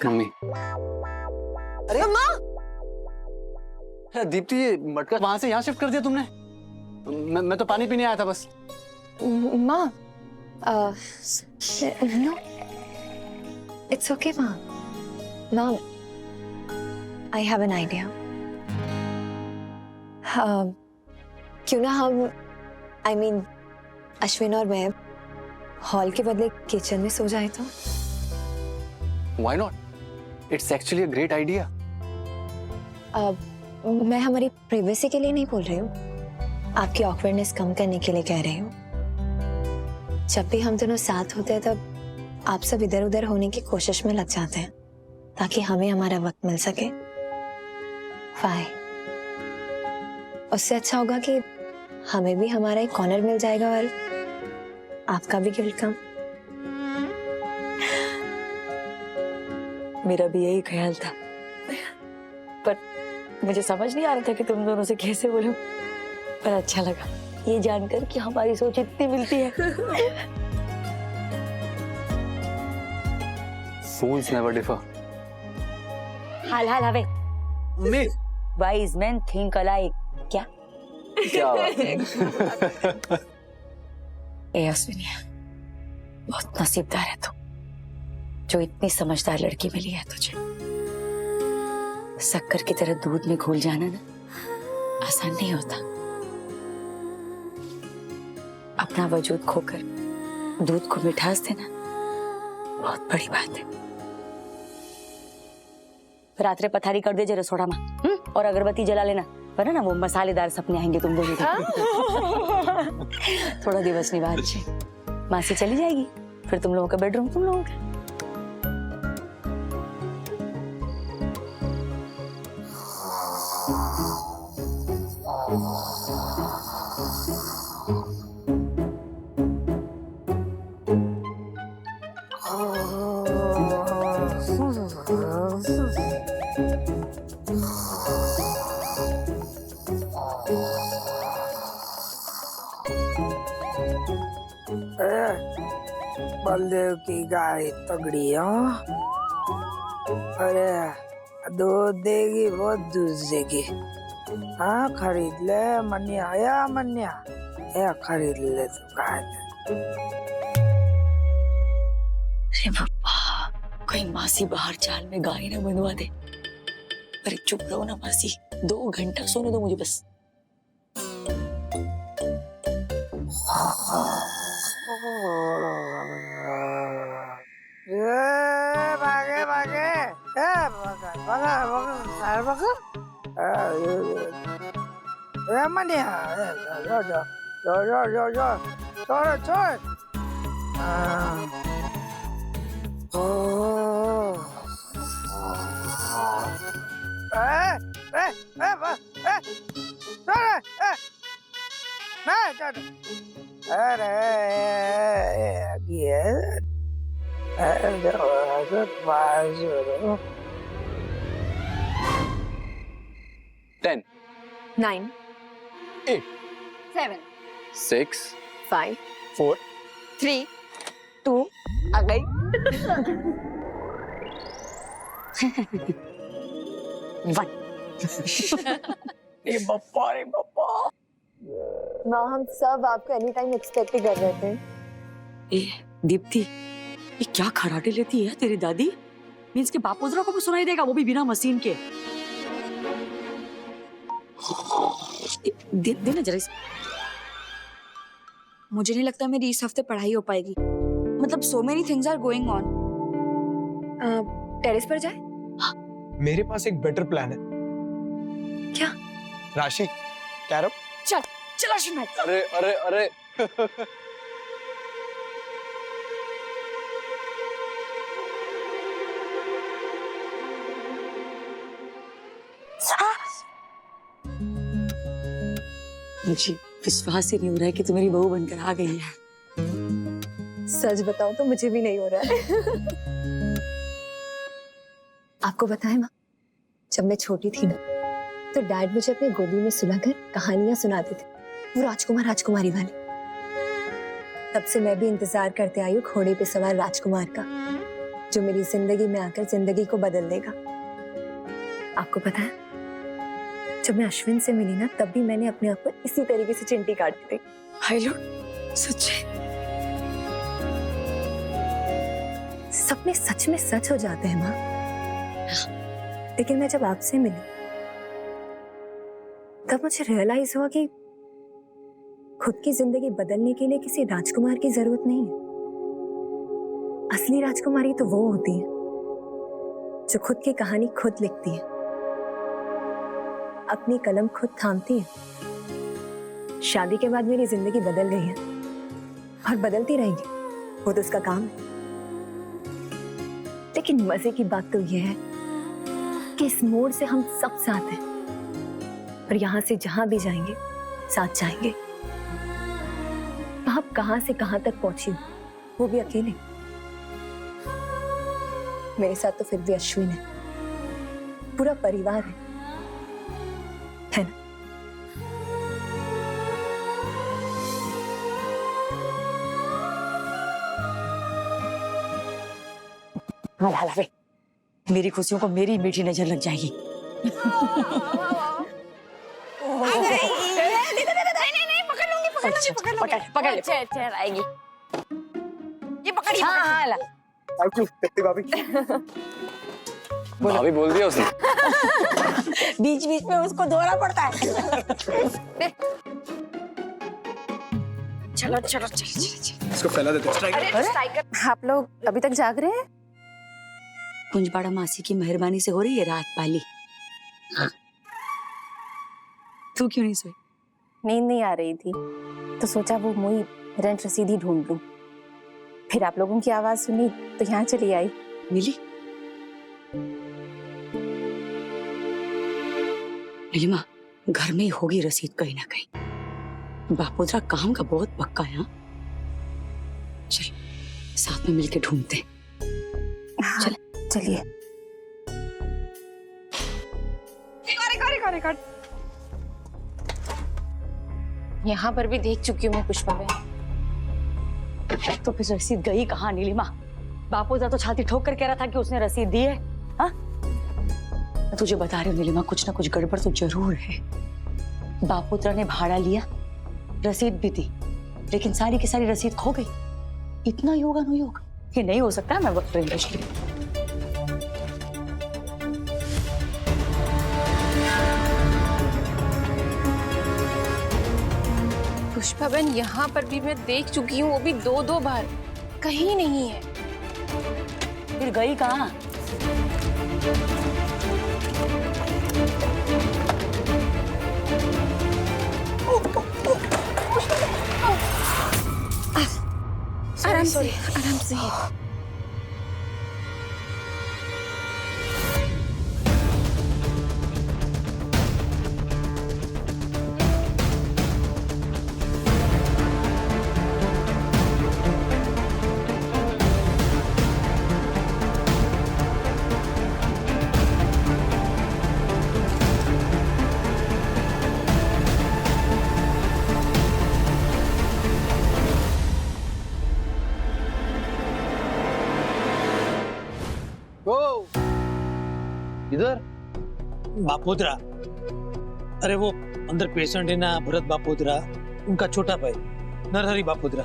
Mummy. अरे माँ! दीप्ति, ये मटका वहां से यहाँ शिफ्ट कर दिया तुमने? मैं तो पानी पीने आया था बस। माँ, नो, इट्स ओके माँ। माँ, आई हैव एन आइडिया। क्यों ना हम, I mean, अश्विन और मैं हॉल के बदले किचन में सो जाए तो? Why not? It's actually a great idea. मैं हमारी प्राइवेसी के लिए नहीं बोल रही हूँ, आपकी ऑकवर्डनेस कम करने के लिए कह रही हूँ। जब भी हम दोनों साथ होते हैं तब आप सब इधर उधर होने की कोशिश में लग जाते हैं ताकि हमें हमारा वक्त मिल सके। फाय, उससे अच्छा होगा कि हमें भी हमारा एक कॉर्नर मिल जाएगा और आपका भी गिल्ट कम। मेरा भी यही ख्याल था, पर मुझे समझ नहीं आ रहा था कि तुम दोनों से कैसे बोलूं। पर अच्छा लगा ये जानकर कि हमारी सोच इतनी मिलती है। Fools never differ. हाल हाल हवे। Mummy. Wise men think alike. क्या? क्या बात? ए अश्विनी, बहुत नसीबदार है तू जो इतनी समझदार लड़की मिली है तुझे। शक्कर की तरह दूध में घुल जाना ना आसान नहीं होता। अपना वजूद खोकर दूध को मिठास देना बहुत बड़ी बात है। रात्रे पथारी कर दे जे रसोड़ा में, और अगरबत्ती जला लेना, वरना ना वो मसालेदार सपने आएंगे तुम दोनों के। थोड़ा दिवस निभाज छे, मासी चली जाएगी, फिर तुम लोगों का बेडरूम तुम लोगों का। बलदेव की गाय तगड़ी है। अरे दूध देगी, बहुत दूध देगी। हाँ खरीद ले मन्या, या मन्या, या खरीद ले तू गाय। अरे बाबा, कोई मासी बाहर चाल में गाय ना बनवा दे। अरे चुप रहो ना मासी, 2 घंटा सोने दो मुझे बस। भागे भागे, भागा भागा भागा। मन्या, जो जो जो जो जो जो छोड़ छोड़। अरे ये 10, 9, 8, 7, 6, 5, 4, 3, 2, आ गई। रे बप्पा। माँ, हम सब आपको एनी टाइम एक्सपेक्ट ही कर रहे थे। ए दीप्ति, ये क्या खराटे लेती है तेरी दादी? मीन्स के बापोजरा को भी सुनाई देगा, वो भी बिना मशीन के। देना जरा। मुझे नहीं लगता मेरी इस हफ्ते पढ़ाई हो पाएगी। मतलब so many things are going on. Terrace पर जाए? मेरे पास एक बेटर प्लान है। क्या? राशि, कैरम। चल चल अश्विन। अरे अरे अरे। मुझे विश्वास ही नहीं हो रहा है कि तू मेरी बहू बनकर आ गई है। सच बताऊं तो मुझे भी नहीं हो रहा है। आपको बताएं माँ, जब मैं छोटी थी ना, तो डैड मुझे अपनी गोदी में सुलाकर कहानियां सुनाते थे, वो राजकुमार राजकुमारी वाली। तब से मैं भी इंतजार करते आई हूँ घोड़े पे सवार राजकुमार का, जो मेरी जिंदगी में आकर जिंदगी को बदल देगा। आपको पता है, जब मैं अश्विन से मिली ना, तब भी मैंने अपने आप को इसी तरीके से चिंटी काटी थी। हाय लॉर्ड, सच है? सपने सच में सच हो जाते हैं माँ। लेकिन मैं जब आपसे मिली तब मुझे रियलाइज हुआ कि खुद की जिंदगी बदलने के लिए किसी राजकुमार की जरूरत नहीं है। असली राजकुमारी तो वो होती है जो खुद की कहानी खुद लिखती है, अपनी कलम खुद थामती है। शादी के बाद मेरी जिंदगी बदल गई है और बदलती रहेगी, वो तो उसका काम है। लेकिन मजे की बात तो यह है कि इस मोड़ से हम सब साथ हैं और यहां से जहां भी जाएंगे साथ जाएंगे। आप कहां से कहां तक पहुंची, वो भी अकेले। मेरे साथ तो फिर भी अश्विन है, पूरा परिवार है ना? हाँ ला वे, मेरी खुशियों को मेरी मीठी नजर लग जाएगी। पकड़ ले, आएगी। ये पकड़िए। हाँ हाँ ला। भाभी भाभी बोल दिया उसने। बीच बीच में उसको धोना पड़ता है। चलो चलो चलो चलो। इसको फैला देते हैं, स्ट्राइक। आप लोग अभी तक जाग रहे हैं? कुंजबाड़ा मासी की मेहरबानी से हो रही है रात पाली। तू क्यों नहीं सोई? नींद नहीं आ रही थी तो सोचा वो मुई रेंट रसीद ही ढूंढ लूं। फिर आप लोगों की आवाज सुनी तो यहाँ चली आई। मिली? नीलिमा, घर में ही होगी रसीद कहीं ना कहीं। बापोद्रा काम का बहुत पक्का है। चल साथ में मिलके ढूंढते हैं। हाँ, चल चलिए। यहाँ पर भी देख चुकी हूँ मैं पुष्पा बहन। तो फिर रसीद गई कहाँ नीलिमा? बापोद्रा तो छाती ठोक कर कह रहा था कि उसने रसीद दी है। हाँ, मैं तुझे बता रही हूँ नीलिमा, कुछ ना कुछ गड़बड़ तो जरूर है। बापोद्रा ने भाड़ा लिया, रसीद भी दी, लेकिन सारी की सारी रसीद खो गई। इतना योग अनुयोग ये नहीं हो सकता। मैं वक्त रही। पुष्पा बहन, यहाँ पर भी मैं देख चुकी हूँ, वो भी दो बार। कहीं नहीं है। फिर गई कहाँ? आराम से, आराम से। इधर बापोद्रा, अरे वो अंदर पेशेंट है ना, भरत बापोद्रा, उनका छोटा भाई नरहरी बापोद्रा,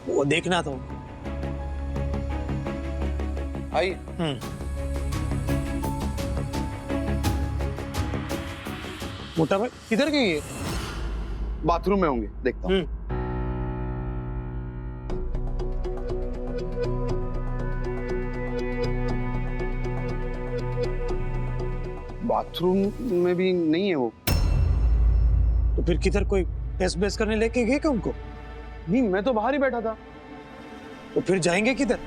वो देखना था। आई मोटा भाई किधर गई है? बाथरूम में होंगे, देखता हूँ। बाथरूम में भी नहीं है वो। तो फिर किधर कोई टेस्ट बेस करने लेके गए क्या उनको? नहीं, मैं तो बाहर ही बैठा था। तो फिर जाएंगे किधर?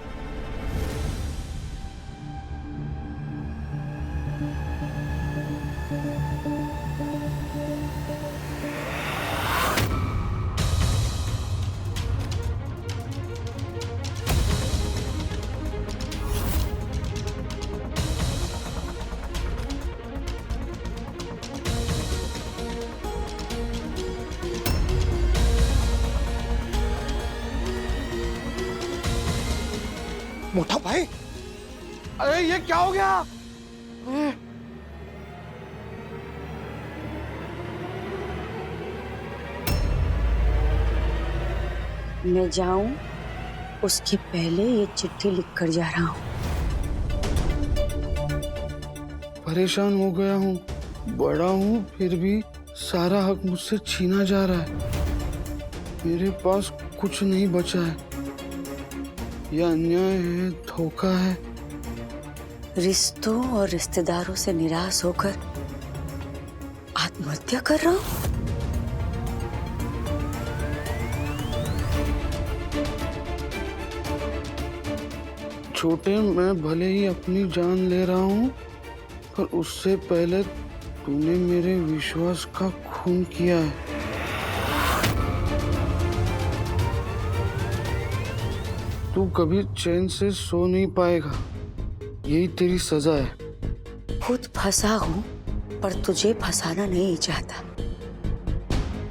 मोटा भाई, अरे ये क्या हो गया? मैं जाऊं उसके पहले ये चिट्ठी लिख कर जा रहा हूँ। परेशान हो गया हूँ, बड़ा हूँ, फिर भी सारा हक मुझसे छीना जा रहा है। मेरे पास कुछ नहीं बचा है। यह अन्याय है, धोखा है। रिश्तों और रिश्तेदारों से निराश होकर आत्महत्या कर रहा हूँ। छोटे, मैं भले ही अपनी जान ले रहा हूँ, पर उससे पहले तूने मेरे विश्वास का खून किया है। तू कभी चैन से सो नहीं पाएगा, यही तेरी सजा है। खुद फंसा हूँ पर तुझे फंसाना नहीं चाहता,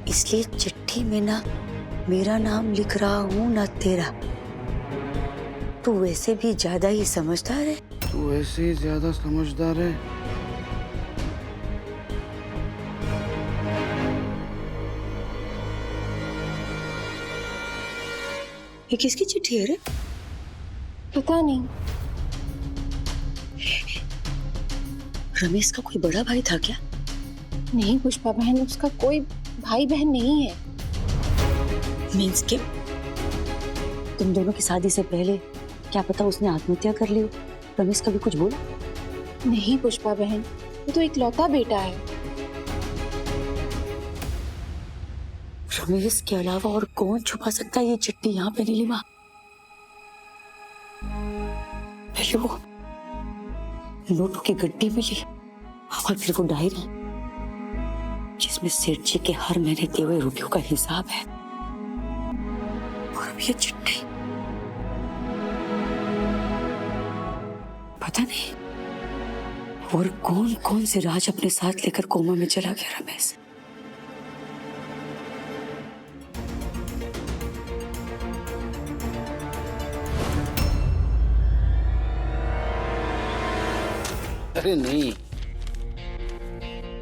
इसलिए चिट्ठी में ना मेरा नाम लिख रहा हूँ ना तेरा। तू वैसे भी ज्यादा ही समझदार है। तू ऐसे ही ज्यादा समझदार है। ये किसकी चिट्ठी है रे? पता नहीं। रमेश का कोई बड़ा भाई था क्या? नहीं पुष्पा बहन, उसका कोई भाई बहन नहीं है। मीन्स के तुम दोनों की शादी से पहले क्या पता उसने आत्महत्या कर ली हो? रमेश कभी कुछ बोला? नहीं पुष्पा बहन, वो तो इकलौता बेटा है। रमेश के अलावा और कौन छुपा सकता है ये चिट्ठी यहाँ पे? नीलिमा, पहले वो नोटों की गड्डी मिली और फिर वो डायरी जिसमें सेठ जी के हर महीने दिए हुए रुपयों का हिसाब है, और अब ये चिट्ठी। पता नहीं और कौन कौन से राज अपने साथ लेकर कोमा में चला गया रमेश। अरे नहीं,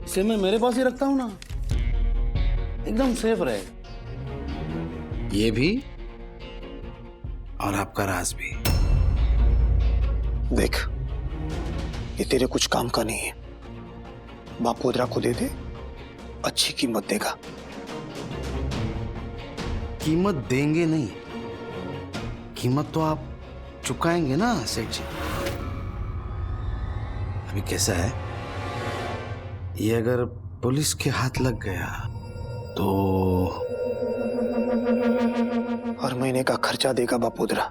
इसे मैं मेरे पास ही रखता हूँ ना, एकदम सेफ रहेगा। ये भी और आपका राज भी। देख, ये तेरे कुछ काम का नहीं है। बापोदरा को दे दे, अच्छी कीमत देगा। कीमत देंगे नहीं, कीमत तो आप चुकाएंगे ना सेठ जी। अभी कैसा है, ये अगर पुलिस के हाथ लग गया तो हर महीने का खर्चा देगा बापोदरा।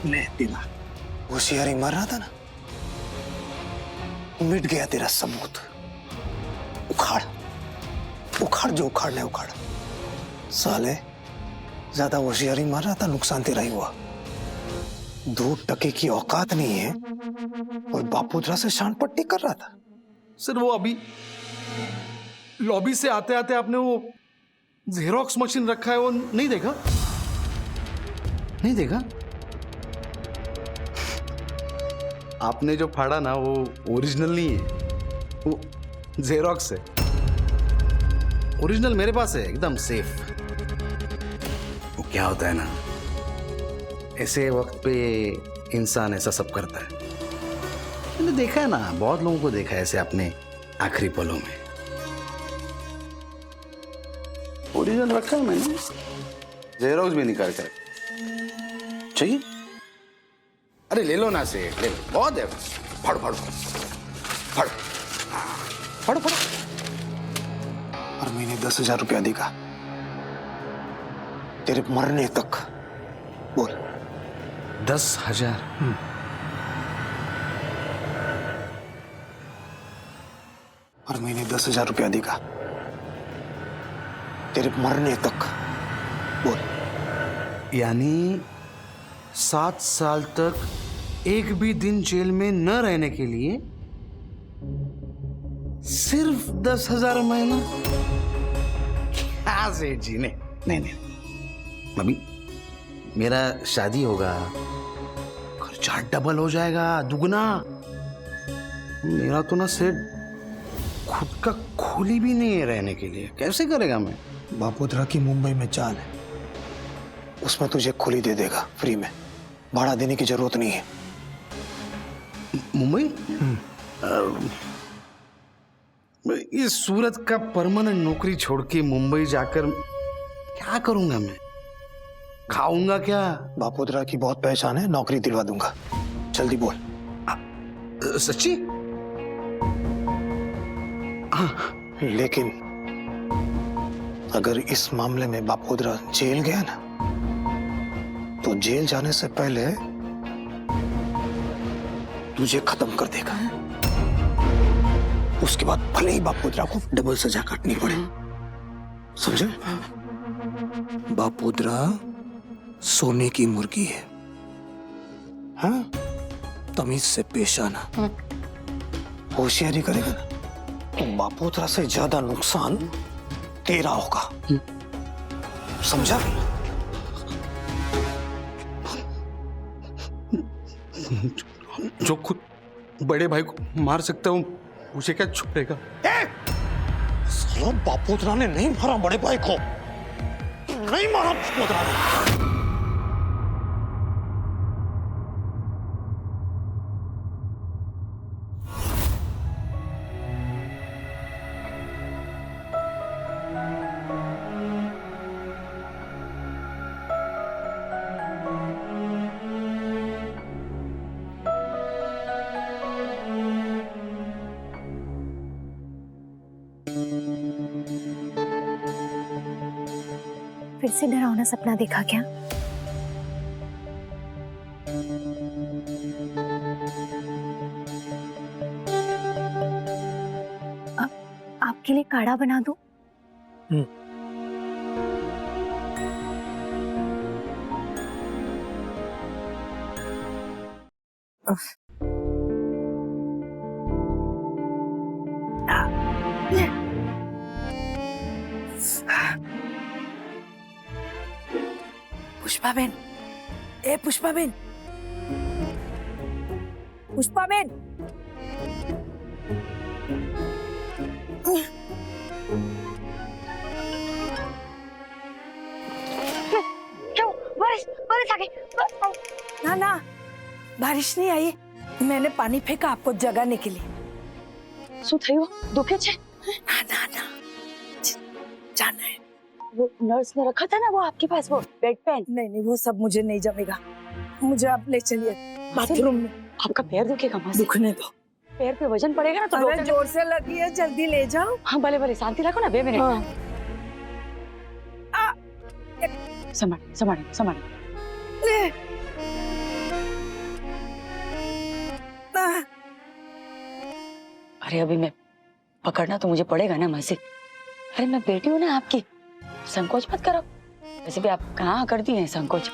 ले तेरा होशियारी मार रहा था ना, मिट गया तेरा सबूत। उखाड़ उखाड़, जो उखाड़ना है उखाड़। साले ज्यादा होशियारी मार रहा था, नुकसान तेरा ही हुआ। 2 टके की औकात नहीं है और बापोदरा से शान पट्टी कर रहा था। सर वो अभी लॉबी से आते आते आपने वो जेरोक्स मशीन रखा है, वो नहीं देखा? नहीं देखा? आपने जो फाड़ा ना वो ओरिजिनल नहीं है, वो जेरोक्स है। ओरिजिनल मेरे पास है, एकदम सेफ। वो क्या होता है ना, ऐसे वक्त पे इंसान ऐसा सब करता है। मैंने देखा है ना, बहुत लोगों को देखा है ऐसे अपने आखिरी पलों में। ओरिजिनल रखा है मैंने, जेरोक्स भी निकाल कर। चाहिए? अरे ले लो ना सेठ, ले लो, बहुत है। फड़ फड़ फड़ फड़ फड़। हर महीने 10,000 रुपया देगा तेरे मरने तक। बोल। 10,000? हर महीने 10,000 रुपया देगा तेरे मरने तक। बोल। यानी 7 साल तक एक भी दिन जेल में न रहने के लिए सिर्फ 10,000 महीना? हाँ सेठ जी ने नहीं अभी मेरा शादी होगा, खर्चा डबल हो जाएगा, दुगना। मेरा तो ना सेठ खुद का खोली भी नहीं है रहने के लिए, कैसे करेगा मैं? बापोद्रा की मुंबई में चाल है, उसमें तुझे खुली दे देगा फ्री में, भाड़ा देने की जरूरत नहीं है। मुंबई? ये सूरत का परमानेंट नौकरी छोड़ के मुंबई जाकर क्या करूंगा मैं? खाऊंगा क्या? बापोद्रा की बहुत पहचान है, नौकरी दिलवा दूंगा, जल्दी बोल। सच्ची? लेकिन अगर इस मामले में बापोद्रा जेल गया ना, तो जेल जाने से पहले तुझे खत्म कर देगा। उसके बाद भले ही बापोद्रा को डबल सजा काटनी पड़े, समझे? बापोद्रा सोने की मुर्गी है, हाँ? तमीज से पेश आना, होशियारी करेगा ना तो बापोद्रा से ज्यादा नुकसान तेरा होगा, समझा? जो खुद बड़े भाई को मार सकता हूँ उसे क्या छुपेगा? साला बापोद्रा ने नहीं मारा बड़े भाई को, नहीं मारा बापोद्रा ने। फिर से डरावना सपना देखा क्या? आपके लिए काढ़ा बना दूं? पुष्पाबेन, ए पुष्पाबेन, पुष्पाबेन, क्यों? बारिश बारिश आ गई। ना ना, बारिश नहीं आई, मैंने पानी फेंका आपको जगाने के लिए। શું થયું? દુખે છે? ना ना ना, जाना है। वो नर्स ने रखा था ना वो आपके पास, वो बेड पेन। नहीं नहीं, वो सब मुझे नहीं जमेगा, मुझे आप ले चलिए बाथरूम में। आपका पैर दुखेगा मासी। दुखने दो, पैर पे वजन पड़ेगा ना तो अरे डॉक्टर। जोर से लगी है, जल्दी ले जाओ। हाँ भले भले, शांति रखो ना 2 मिनट। संभाल संभाल संभाल। अरे अभी मैं पकड़ना तो मुझे पड़ेगा ना मासी। अरे मैं बेटी हूँ ना आपकी, संकोच मत करो। वैसे भी आप कहाँ करती हैं संकोच।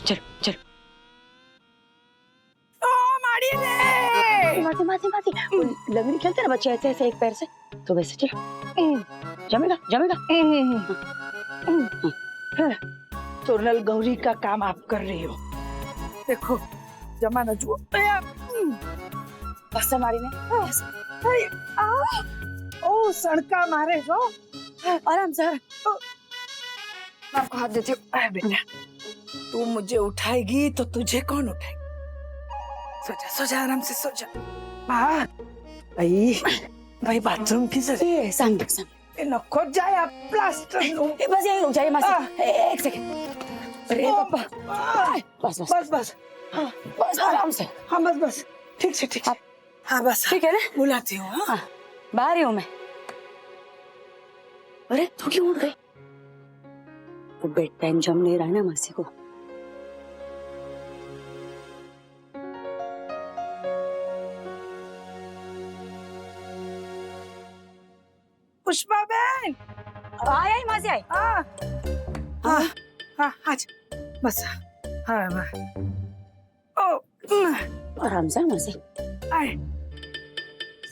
चलो चलो। मासी मासी मासी, लंगड़ी खेलते ना बच्चे ऐसे ऐसे एक पैर से, तो वैसे चलो। जमेगा जमेगा। सोनल गौरी का काम आप कर रही हो, देखो जमाना जुओ। बस मारी ने। ओ सड़का मारे हो, आराम से। मैं आपको हाथ देती हूँ। बेटा तू मुझे उठाएगी तो तुझे कौन उठाएगी? सो जा सो जा, आराम से सो जा। भाई भाई बाथरूम की जरूरत संग संग नको जाए, आप प्लास्टर बस यही रुक जाइए मासी, एक सेकंड। अरे पापा, बस बस बस बस, बस आराम से। हाँ बस बस, ठीक से ठीक। हाँ बस, ठीक है ना? बुलाती हूँ। हाँ बाहर ही हूँ मैं। अरे तू क्यों उठ गई? वो बेड पेन जम नहीं रहा है ना मासी को। पुष्पा बहन, आई आई मासी आई। हाँ हाँ हाँ, आज बस। हाँ ओ आराम से मासी। आए।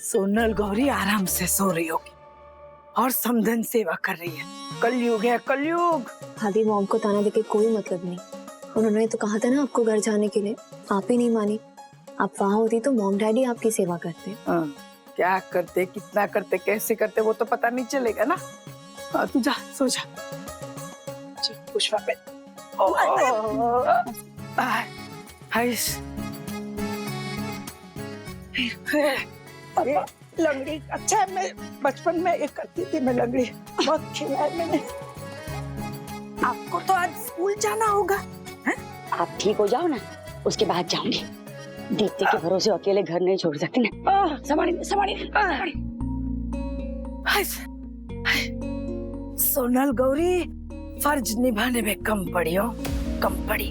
सोनल गौरी आराम से सो रही होगी, और समधन सेवा कर रही है। कलयुग है, कलयुग। भाभी मॉम को ताना देके कोई मतलब नहीं। उन्होंने तो कहा था ना आपको घर जाने के लिए, आप ही नहीं मानी। आप वहां होती तो मॉम डैडी आपकी सेवा करते। क्या करते, कितना करते, कैसे करते, वो तो पता नहीं चलेगा ना। तू जा, सो जा। चल, पुष्पा पे। अरे लंगड़ी, अच्छा है, मैं बचपन में ये करती थी। मैं लंगड़ी बहुत खेला है मैंने। आपको तो आज स्कूल जाना होगा। आप ठीक हो जाओ ना, उसके बाद जाऊंगी। दीप्ति के भरोसे अकेले घर नहीं छोड़ सकती ना। संभालिए। सोनल गौरी, फर्ज निभाने में कम पड़ी हो, कम पड़ी।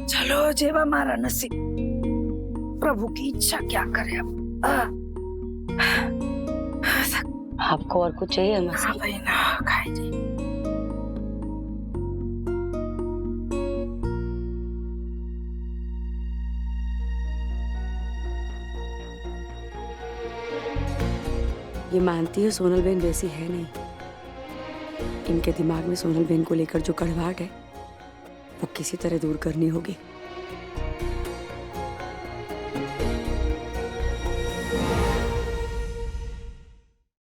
चलो जेवा मारा नसीब, प्रभु की इच्छा क्या करे अब। आपको और कुछ चाहिए मासी? हाँ भाई ना, खाई जी। ये मानती है सोनल बहन वैसी है नहीं। इनके दिमाग में सोनल बहन को लेकर जो कड़वाहट है वो किसी तरह दूर करनी होगी।